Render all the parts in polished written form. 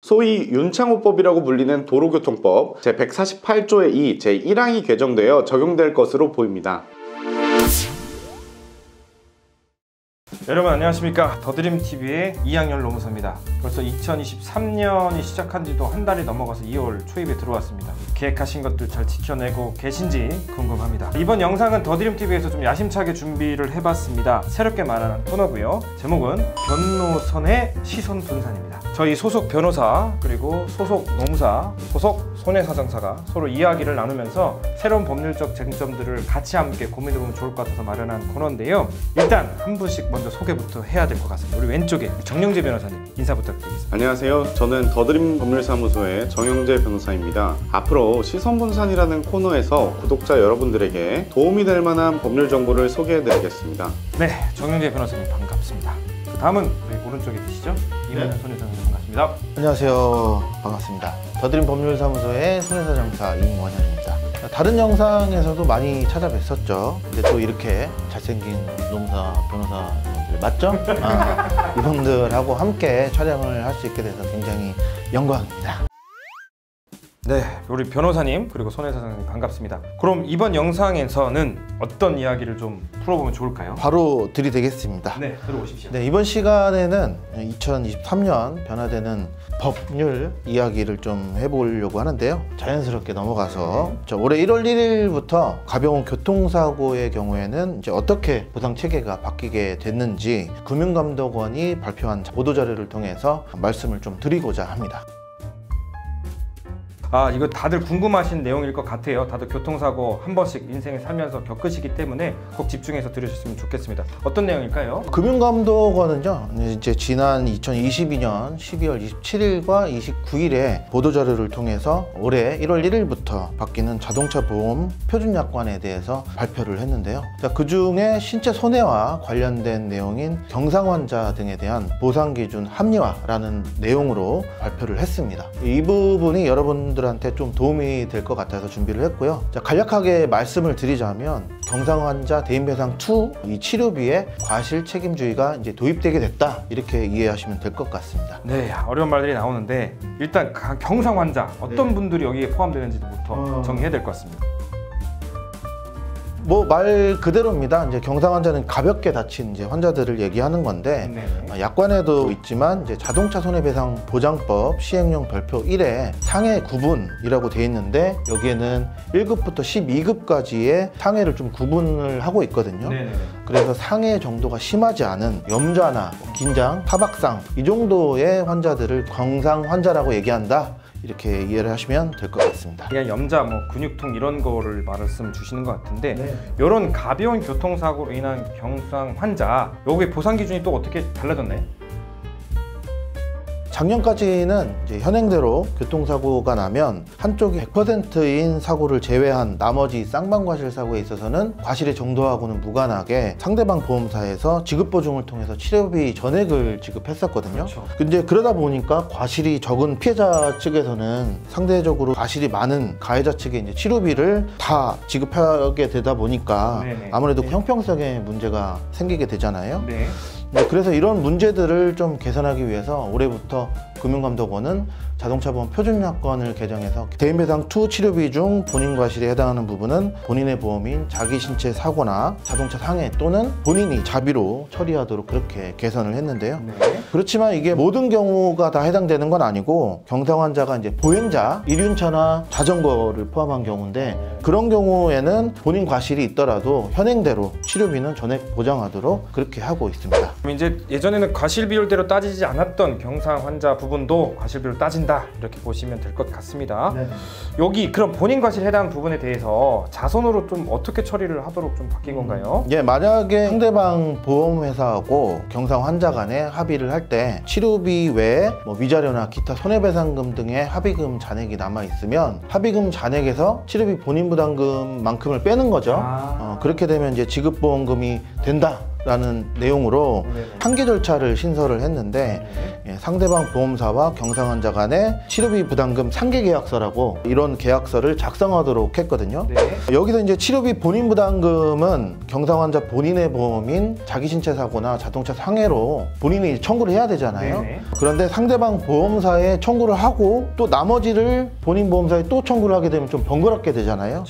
소위 윤창호법이라고 불리는 도로교통법 제148조의 2, 제1항이 개정되어 적용될 것으로 보입니다. 여러분 안녕하십니까. 더드림TV의 이학년 노무사입니다. 벌써 2023년이 시작한 지도 한 달이 넘어가서 2월 초입에 들어왔습니다. 계획하신 것들 잘 지켜내고 계신지 궁금합니다. 이번 영상은 더드림TV에서 좀 야심차게 준비를 해봤습니다. 새롭게 마련한 코너고요. 제목은 변노선의 시선 분산입니다. 저희 소속 변호사 그리고 소속 노무사, 소속 손해사정사가 서로 이야기를 나누면서 새로운 법률적 쟁점들을 같이 함께 고민해보면 좋을 것 같아서 마련한 코너인데요. 일단 한 분씩 먼저 소개부터 해야 될 것 같습니다. 우리 왼쪽에 정영재 변호사님 인사 부탁드리겠습니다. 안녕하세요. 저는 더드림 법률사무소의 정영재 변호사입니다. 앞으로 시선분산이라는 코너에서 구독자 여러분들에게 도움이 될 만한 법률 정보를 소개해드리겠습니다. 네, 정영재 변호사님 반갑습니다. 그 다음은 우리 오른쪽에 계시죠? 이문현 손해사정사 반갑습니다. 안녕하세요. 반갑습니다. 더드림 법률사무소의 손해사정사 임원현입니다. 다른 영상에서도 많이 찾아뵀었죠. 근데 또 이렇게 잘생긴 노무사 변호사분들 맞죠? 이분들하고 함께 촬영을 할 수 있게 돼서 굉장히 영광입니다. 네, 우리 변호사님 그리고 손해사정사님 반갑습니다. 그럼 이번 영상에서는 어떤 이야기를 좀 풀어보면 좋을까요? 바로 들이대겠습니다. 네, 들어오십시오. 네, 이번 시간에는 2023년 변화되는 법률 이야기를 좀 해보려고 하는데요. 자연스럽게 넘어가서 올해 1월 1일부터 가벼운 교통사고의 경우에는 이제 어떻게 보상 체계가 바뀌게 됐는지 금융감독원이 발표한 보도자료를 통해서 말씀을 좀 드리고자 합니다. 이거 다들 궁금하신 내용일 것 같아요. 다들 교통사고 한 번씩 인생에 살면서 겪으시기 때문에 꼭 집중해서 들으셨으면 좋겠습니다. 어떤 내용일까요? 금융감독원은요, 이제 지난 2022년 12월 27일과 29일에 보도자료를 통해서 올해 1월 1일부터 바뀌는 자동차 보험 표준약관에 대해서 발표를 했는데요. 그 중에 신체 손해와 관련된 내용인 경상환자 등에 대한 보상기준 합리화라는 내용으로 발표를 했습니다. 이 부분이 여러분들한테 좀 도움이 될 것 같아서 준비를 했고요. 간략하게 말씀을 드리자면 경상환자 대인배상2 이 치료비에 과실 책임주의가 이제 도입되게 됐다, 이렇게 이해하시면 될 것 같습니다. 네, 어려운 말들이 나오는데 일단 경상환자 어떤 분들이 여기에 포함되는지부터 정리해야 될 것 같습니다. 뭐 말 그대로입니다. 이제 경상환자는 가볍게 다친 이제 환자들을 얘기하는 건데, 약관에도 있지만 이제 자동차 손해배상 보장법 시행령 별표 1에 상해 구분이라고 되어 있는데, 여기에는 1급부터 12급까지의 상해를 좀 구분을 하고 있거든요. 그래서 상해 정도가 심하지 않은 염좌나 긴장, 타박상 이 정도의 환자들을 경상환자라고 얘기한다, 이렇게 이해를 하시면 될 것 같습니다. 그냥 염자, 근육통 이런 거를 말씀 주시는 것 같은데, 이런 가벼운 교통사고로 인한 경상환자, 여기 보상 기준이 또 어떻게 달라졌나요? 작년까지는 이제 현행대로 교통사고가 나면 한쪽이 100%인 사고를 제외한 나머지 쌍방과실 사고에 있어서는 과실의 정도하고는 무관하게 상대방 보험사에서 지급보증을 통해서 치료비 전액을 지급했었거든요. 근데 그러다 보니까 과실이 적은 피해자 측에서는 상대적으로 과실이 많은 가해자 측에 이제 치료비를 다 지급하게 되다 보니까 아무래도 형평성의 문제가 생기게 되잖아요. 그래서 이런 문제들을 좀 개선하기 위해서 올해부터 금융감독원은 자동차보험 표준약관을 개정해서 대인배상2 치료비 중 본인 과실에 해당하는 부분은 본인의 보험인 자기신체 사고나 자동차 상해 또는 본인이 자비로 처리하도록 그렇게 개선을 했는데요. 그렇지만 이게 모든 경우가 다 해당되는 건 아니고, 경상환자가 이제 보행자, 이륜차나 자전거를 포함한 경우인데, 그런 경우에는 본인 과실이 있더라도 현행대로 치료비는 전액 보장하도록 그렇게 하고 있습니다. 그럼 이제 예전에는 과실 비율대로 따지지 않았던 경상환자 부분도 과실 비율 따진다, 이렇게 보시면 될 것 같습니다. 여기 그럼 본인 과실 해당 부분에 대해서 자손으로 좀 어떻게 처리를 하도록 좀 바뀐 건가요? 만약에 상대방 보험회사하고 경상환자 간에 합의를 할 때 치료비 외에 위자료나 기타 손해배상금 등의 합의금 잔액이 남아 있으면 합의금 잔액에서 치료비 본인 부담금만큼을 빼는 거죠. 그렇게 되면 이제 지급보험금이 된다, 라는 내용으로 한계 절차를 신설을 했는데 상대방 보험사와 경상 환자 간의 치료비 부담금 상계 계약서라고 이런 계약서를 작성하도록 했거든요. 여기서 이제 치료비 본인 부담금은 경상 환자 본인의 보험인 자기신체 사고나 자동차 상해로 본인이 청구를 해야 되잖아요. 그런데 상대방 보험사에 청구를 하고 또 나머지를 본인 보험사에 또 청구를 하게 되면 좀 번거롭게 되잖아요.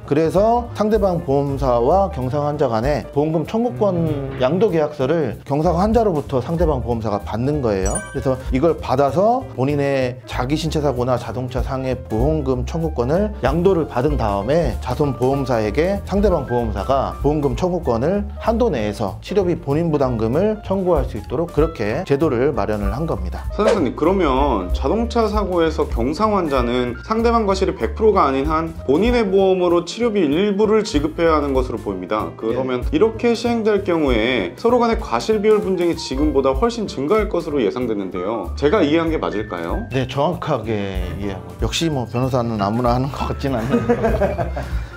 그래서 상대방 보험사와 경상 환자 간에 보험금 청구권 양도 계약서를 경상 환자로부터 상대방 보험사가 받는 거예요. 그래서 이걸 받아서 본인의 자기신체 사고나 자동차 상해 보험금 청구권을 양도를 받은 다음에 자손 보험사에게 상대방 보험사가 보험금 청구권을 한도 내에서 치료비 본인 부담금을 청구할 수 있도록 그렇게 제도를 마련을 한 겁니다. 사장님, 그러면 자동차 사고에서 경상 환자는 상대방 과실이 100%가 아닌 한 본인의 보험으로 치료비 일부를 지급해야 하는 것으로 보입니다. 그러면 이렇게 시행될 경우에 서로 간의 과실 비율 분쟁이 지금보다 훨씬 증가할 것으로 예상되는데요. 제가 이해한 게 맞을까요? 네, 정확하게 이해하고. 역시 뭐 변호사는 아무나 하는 것 같진 않네요.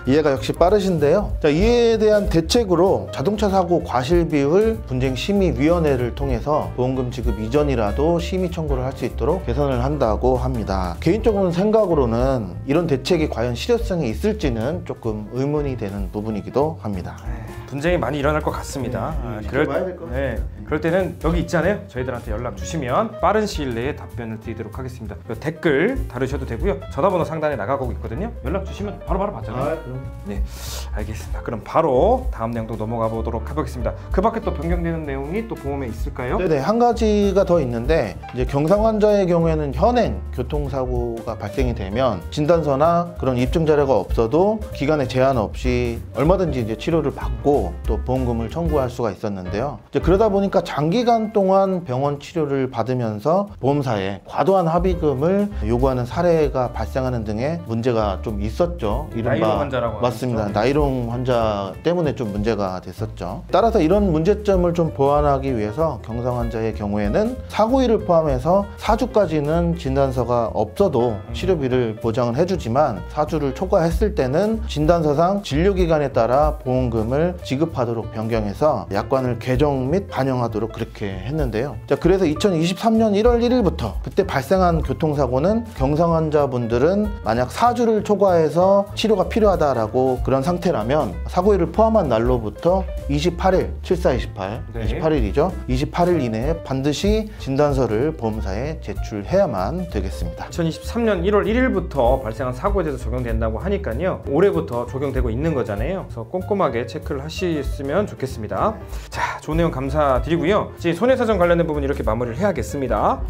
이해가 역시 빠르신데요. 자, 이에 대한 대책으로 자동차 사고 과실 비율 분쟁 심의위원회를 통해서 보험금 지급 이전이라도 심의 청구를 할 수 있도록 개선을 한다고 합니다. 개인적으로는 생각으로는 이런 대책이 과연 실효성이 있을지는 조금 의문이 되는 부분이기도 합니다. 분쟁이 많이 일어날 것 같습니다. 그럴 때는 여기 있잖아요. 저희들한테 연락 주시면 빠른 시일 내에 답변을 드리도록 하겠습니다. 댓글 다루셔도 되고요. 전화번호 상단에 나가고 있거든요. 연락 주시면 바로바로 받잖아요. 네, 알겠습니다. 그럼 바로 다음 내용도 넘어가 보도록 해보겠습니다. 그 밖에 또 변경되는 내용이 또 보험에 있을까요? 네네, 한 가지가 더 있는데 이제 경상 환자의 경우에는 현행 교통사고가 발생이 되면 진단서나 그런 입증 자료가 없어도 기간에 제한 없이 얼마든지 이제 치료를 받고 또 보험금을 청구할 수가 있었는데요. 이제 그러다 보니까 장기간 동안 병원 치료를 받으면서 보험사에 과도한 합의금을 요구하는 사례가 발생하는 등의 문제가 좀 있었죠. 나이롱 환자라고 맞습니다. 나이롱 환자 때문에 좀 문제가 됐었죠. 따라서 이런 문제점을 좀 보완하기 위해서 경상 환자의 경우에는 사고일을 포함해서 4주까지는 진단서가 없어도 치료비를 보장을 해주지만 4주를 초과했을 때는 진단서상 진료기간에 따라 보험금을 지급하도록 변경해서 약관을 개정 및 반영하도록 그렇게 했는데요. 자, 그래서 2023년 1월 1일부터 그때 발생한 교통사고는 경상 환자분들은 만약 4주를 초과해서 치료가 필요하다라고 그런 상태라면 사고일을 포함한 날로부터 28일, 7428, 28일이죠. 28일 이내에 반드시 진단서를 보험사에 제출해야만 되겠습니다. 2023년 1월 1일부터 발생한 사고에 대해서 적용된다고 하니까요. 올해부터 적용되고 있는 거잖아요. 그래서 꼼꼼하게 체크를 하셨으면 좋겠습니다. 자, 좋은 내용 감사드리고요. 이제 손해사정 관련된 부분 이렇게 마무리를 해야겠습니다.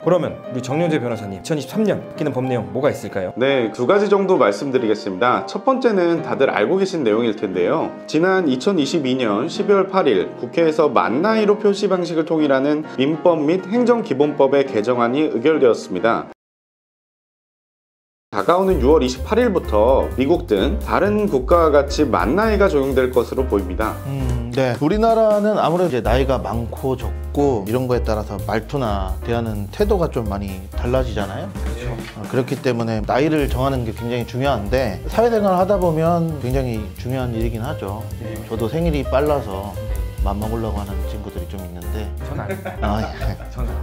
그러면 우리 정영재 변호사님 2023년 바뀌는 법 내용 뭐가 있을까요? 네, 두 가지 정도 말씀드리겠습니다. 첫 번째는 다들 알고 계신 내용일 텐데요. 지난 2022년 12월 8일 국회에서 만 나이로 표시 방식을 통일하는 민법 및 행정기본법의 개정안이 의결되었습니다. 다가오는 6월 28일부터 미국 등 다른 국가와 같이 만 나이가 적용될 것으로 보입니다. 네, 우리나라는 아무래도 이제 나이가 많고 적고 이런 거에 따라서 말투나 대하는 태도가 좀 많이 달라지잖아요. 그렇죠. 그렇기 때문에 나이를 정하는 게 굉장히 중요한데 사회생활을 하다 보면 굉장히 중요한 일이긴 하죠. 저도 생일이 빨라서 맘먹으려고 하는 친구들이 좀 있는데 전 아닙니다.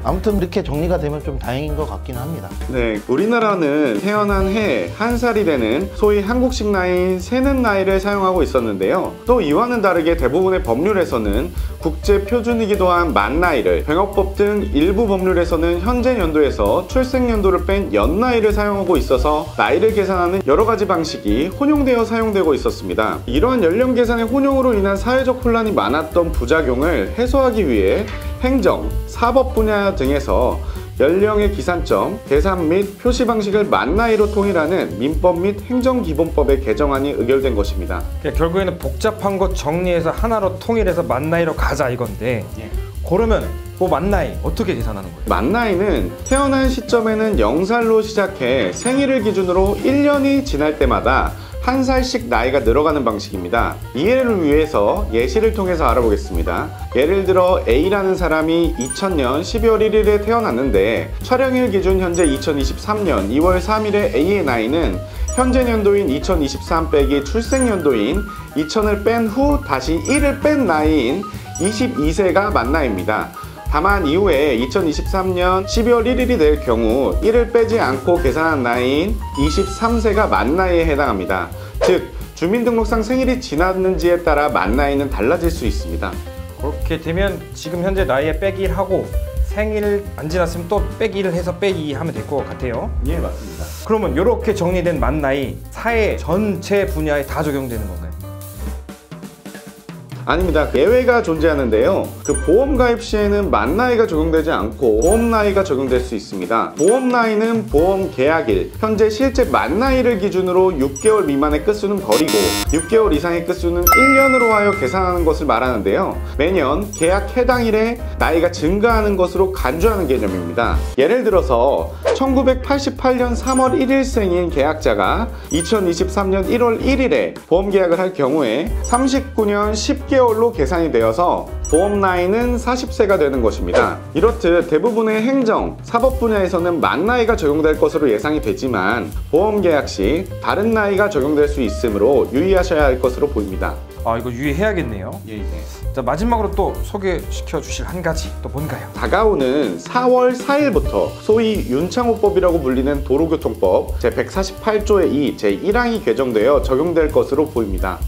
아무튼 이렇게 정리가 되면 좀 다행인 것 같긴 합니다. 네, 우리나라는 태어난 해 한 살이 되는 소위 한국식 나이인 세는 나이를 사용하고 있었는데요. 또 이와는 다르게 대부분의 법률에서는 국제 표준이기도 한 만 나이를, 병역법 등 일부 법률에서는 현재 연도에서 출생 연도를 뺀 연나이를 사용하고 있어서 나이를 계산하는 여러 가지 방식이 혼용되어 사용되고 있었습니다. 이러한 연령 계산의 혼용으로 인한 사회적 혼란이 많았던 부작용을 해소하기 위해 행정, 사법 분야 등에서 연령의 기산점, 계산 및 표시 방식을 만 나이로 통일하는 민법 및 행정기본법의 개정안이 의결된 것입니다. 결국에는 복잡한 것 정리해서 하나로 통일해서 만 나이로 가자 이건데 그러면 만 나이 어떻게 계산하는 거예요? 만 나이는 태어난 시점에는 0살로 시작해 생일을 기준으로 1년이 지날 때마다 한 살씩 나이가 늘어가는 방식입니다. 이해를 위해서 예시를 통해서 알아보겠습니다. 예를 들어 A라는 사람이 2000년 12월 1일에 태어났는데 촬영일 기준 현재 2023년 2월 3일의 A의 나이는 현재 연도인 2023 빼기 출생 연도인 2000을 뺀 후 다시 1을 뺀 나이인 22세가 만 나이입니다. 다만 이후에 2023년 12월 1일이 될 경우 1을 빼지 않고 계산한 나이인 23세가 만 나이에 해당합니다. 즉 주민등록상 생일이 지났는지에 따라 만 나이는 달라질 수 있습니다. 그렇게 되면 지금 현재 나이에 빼기 1 하고 생일 안 지났으면 또 빼기 1을 해서 빼기 2 하면 될 것 같아요. 예, 맞습니다. 그러면 이렇게 정리된 만 나이 사회 전체 분야에 다 적용되는 건가요? 아닙니다. 예외가 존재하는데요. 그 보험 가입 시에는 만 나이가 적용되지 않고 보험 나이가 적용될 수 있습니다. 보험 나이는 보험 계약일, 현재 실제 만 나이를 기준으로 6개월 미만의 끝수는 버리고 6개월 이상의 끝수는 1년으로 하여 계산하는 것을 말하는데요. 매년 계약 해당일에 나이가 증가하는 것으로 간주하는 개념입니다. 예를 들어서 1988년 3월 1일생인 계약자가 2023년 1월 1일에 보험 계약을 할 경우에 39년 10개월로 계산이 되어서 보험 나이는 40세가 되는 것입니다. 이렇듯 대부분의 행정, 사법 분야에서는 만 나이가 적용될 것으로 예상이 되지만 보험 계약 시 다른 나이가 적용될 수 있으므로 유의하셔야 할 것으로 보입니다. 아, 이거 유의해야겠네요. 예. 자, 마지막으로 또 소개시켜 주실 한 가지 또 뭔가요? 다가오는 4월 4일부터 소위 윤창호법이라고 불리는 도로교통법 제148조의 2, 제1항이 개정되어 적용될 것으로 보입니다.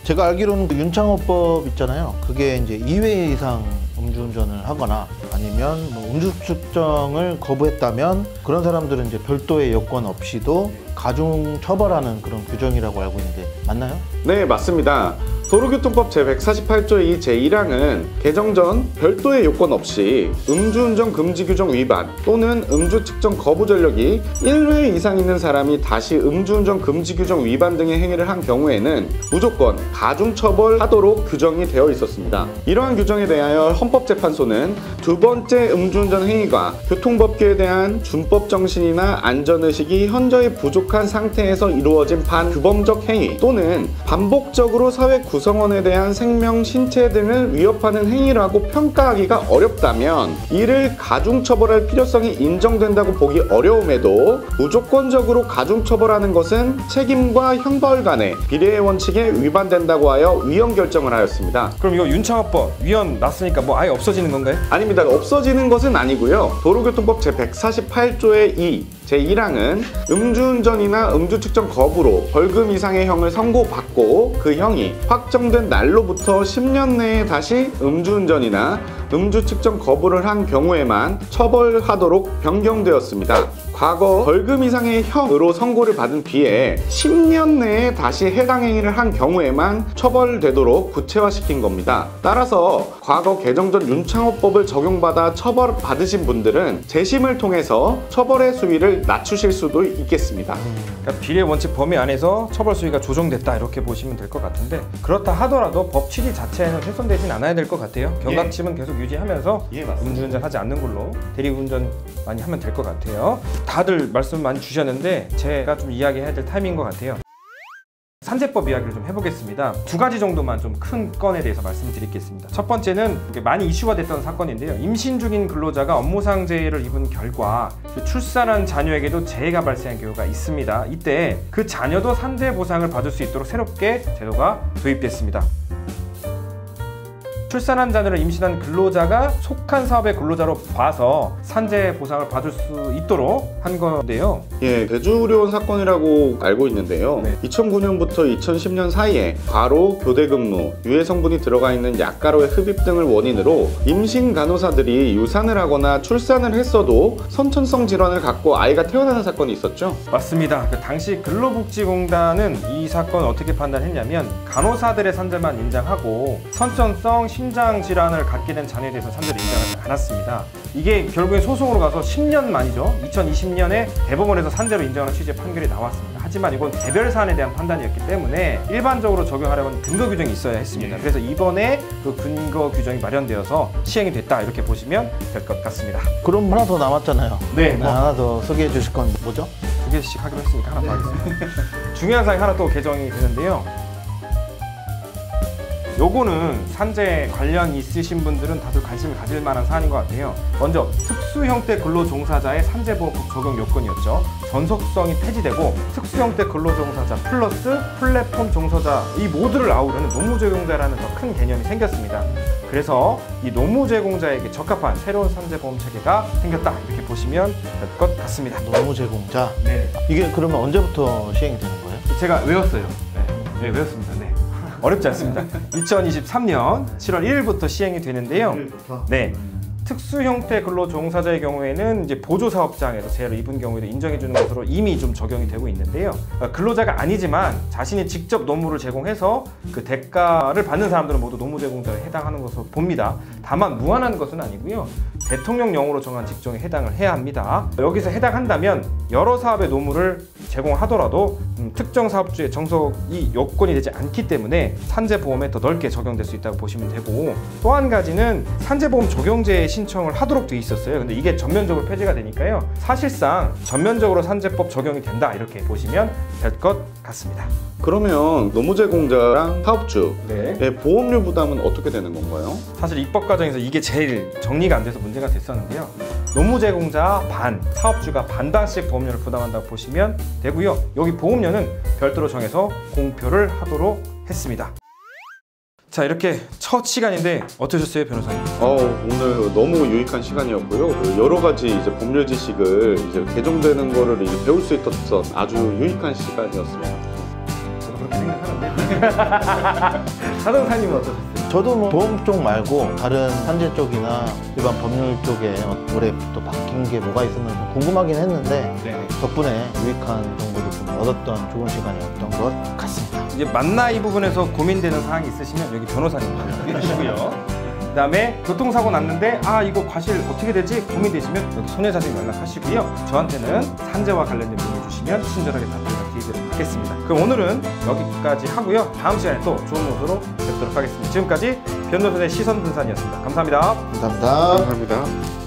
제가 알기로는 그 윤창호법 있잖아요. 그게 이제 2회 이상 음주운전을 하거나 아니면 뭐 음주 측정을 거부했다면 그런 사람들은 이제 별도의 여건 없이도 가중 처벌하는 그런 규정이라고 알고 있는데 맞나요? 네, 맞습니다. 도로교통법 제148조의 제1항은 개정 전 별도의 요건 없이 음주운전 금지 규정 위반 또는 음주 측정 거부 전력이 1회 이상 있는 사람이 다시 음주운전 금지 규정 위반 등의 행위를 한 경우에는 무조건 가중처벌하도록 규정이 되어 있었습니다. 이러한 규정에 대하여 헌법재판소는 두 번째 음주운전 행위가 교통법규에 대한 준법 정신이나 안전의식이 현저히 부족한 상태에서 이루어진 반규범적 행위 또는 반복적으로 사회 구성원에 대한 생명, 신체 등을 위협하는 행위라고 평가하기가 어렵다면 이를 가중처벌할 필요성이 인정된다고 보기 어려움에도 무조건적으로 가중처벌하는 것은 책임과 형벌 간의 비례의 원칙에 위반된다고 하여 위헌 결정을 하였습니다. 그럼 이거 윤창호법 위헌 났으니까 뭐 아예 없어지는 건가요? 아닙니다. 없어지는 것은 아니고요. 도로교통법 제148조의 2, 제1항은 음주운전이나 음주측정 거부로 벌금 이상의 형을 선고받고 그 형이 확정된 날로부터 10년 내에 다시 음주운전이나 음주측정 거부를 한 경우에만 처벌하도록 변경되었습니다. 과거 벌금 이상의 형으로 선고를 받은 뒤에 10년 내에 다시 해당 행위를 한 경우에만 처벌되도록 구체화시킨 겁니다. 따라서 과거 개정 전 윤창호법을 적용받아 처벌받으신 분들은 재심을 통해서 처벌의 수위를 낮추실 수도 있겠습니다. 그러니까 비례 원칙 범위 안에서 처벌 수위가 조정됐다 이렇게 보시면 될 것 같은데 그렇다 하더라도 법 취지 자체는 훼손되진 않아야 될 것 같아요. 경각심은 계속 유지하면서 음주운전 하지 않는 걸로 대리운전 많이 하면 될 것 같아요. 다들 말씀 많이 주셨는데 제가 좀 이야기해야 될 타이밍인 것 같아요. 산재법 이야기를 좀 해보겠습니다. 두 가지 정도만 좀 큰 건에 대해서 말씀드리겠습니다. 첫 번째는 많이 이슈가 됐던 사건인데요. 임신 중인 근로자가 업무상 재해를 입은 결과 출산한 자녀에게도 재해가 발생한 경우가 있습니다. 이때 그 자녀도 산재 보상을 받을 수 있도록 새롭게 제도가 도입됐습니다. 출산한 자녀를 임신한 근로자가 속한 사업의 근로자로 봐서 산재 보상을 받을 수 있도록 한 건데요. 예, 대주의료원 사건이라고 알고 있는데요. 네. 2009년부터 2010년 사이에 과로, 교대 근무, 유해 성분이 들어가 있는 약가로의 흡입 등을 원인으로 임신 간호사들이 유산을 하거나 출산을 했어도 선천성 질환을 갖고 아이가 태어나는 사건이 있었죠. 맞습니다. 그 당시 근로복지공단은 이 사건을 어떻게 판단했냐면 간호사들의 산재만 인정하고 선천성 심장 질환을 갖게 된 자녀에 대해서 산재를 인정하지 않았습니다. 이게 결국에 소송으로 가서 10년 만이죠. 2020년에 대법원에서 산재로 인정하는 취지의 판결이 나왔습니다. 하지만 이건 개별 사안에 대한 판단이었기 때문에 일반적으로 적용하려면 근거 규정이 있어야 했습니다. 그래서 이번에 그 근거 규정이 마련되어서 시행이 됐다 이렇게 보시면 될 것 같습니다. 그럼 하나 더 남았잖아요. 네, 하나 더 소개해 주실 건 뭐죠? 두 개씩 하기로 했으니까 하나 더 하겠습니다. 중요한 사항이 하나 또 개정이 되는데요. 요거는 산재 관련 있으신 분들은 다들 관심을 가질 만한 사안인 것 같아요. 먼저 특수 형태 근로 종사자의 산재보험법 적용 요건이었죠. 전속성이 폐지되고 특수 형태 근로 종사자 플러스 플랫폼 종사자 이 모두를 아우르는 노무 제공자라는 더 큰 개념이 생겼습니다. 그래서 이 노무 제공자에게 적합한 새로운 산재보험 체계가 생겼다 이렇게 보시면 될 것 같습니다. 노무 제공자. 네, 이게 그러면 언제부터 시행이 되는 거예요? 제가 외웠어요. 네, 외웠습니다. 네. 어렵지 않습니다. 2023년 7월 1일부터 시행이 되는데요. 네. 특수 형태 근로 종사자의 경우에는 이제 보조 사업장에서 재해를 입은 경우에도 인정해 주는 것으로 이미 좀 적용이 되고 있는데요. 근로자가 아니지만 자신이 직접 노무를 제공해서 그 대가를 받는 사람들은 모두 노무 제공자에 해당하는 것으로 봅니다. 다만 무한한 것은 아니고요. 대통령령으로 정한 직종에 해당을 해야 합니다. 여기서 해당한다면 여러 사업의 노무를 제공하더라도 특정 사업주의 정속이 요건이 되지 않기 때문에 산재보험에 더 넓게 적용될 수 있다고 보시면 되고, 또 한 가지는 산재보험 적용제에 신청을 하도록 돼 있었어요. 근데 이게 전면적으로 폐지가 되니까요. 사실상 전면적으로 산재법 적용이 된다 이렇게 보시면 될 것 같습니다. 그러면 노무 제공자랑 사업주의 네. 보험료 부담은 어떻게 되는 건가요? 사실 입법 과정에서 이게 제일 정리가 안 돼서 문제가 됐었는데요. 노무 제공자 반, 사업주가 반반씩 보험료를 부담한다고 보시면 되고요. 여기 보험료는 별도로 정해서 공표를 하도록 했습니다. 자, 이렇게 첫 시간인데 어떠셨어요, 변호사님? 오늘 너무 유익한 시간이었고요. 여러 가지 이제 법률 지식을 이제 개정되는 거를 이제 배울 수 있었던 아주 유익한 시간이었습니다. 저도 그렇게 생각하는데. 사동사님은 어떠셨어요? 저도 뭐 보험 쪽 말고 다른 산재 쪽이나 일반 법률 쪽에 올해부터 바뀐 게 뭐가 있었는지 궁금하긴 했는데 네. 덕분에 유익한 정보를 좀 얻었던 좋은 시간이었던 것 같습니다. 이제 만나 이 부분에서 고민되는 사항이 있으시면 여기 변호사님 연락해 주시고요. 그 다음에 교통사고 났는데 이거 과실 어떻게 되지? 고민되시면 여기 손해사님 연락하시고요. 저한테는 산재와 관련된 문의 주시면 친절하게 답변을 드리도록 하겠습니다. 그럼 오늘은 여기까지 하고요. 다음 시간에 또 좋은 모습으로 뵙도록 하겠습니다. 지금까지 변호사의 시선 분산이었습니다. 감사합니다. 감사합니다. 감사합니다.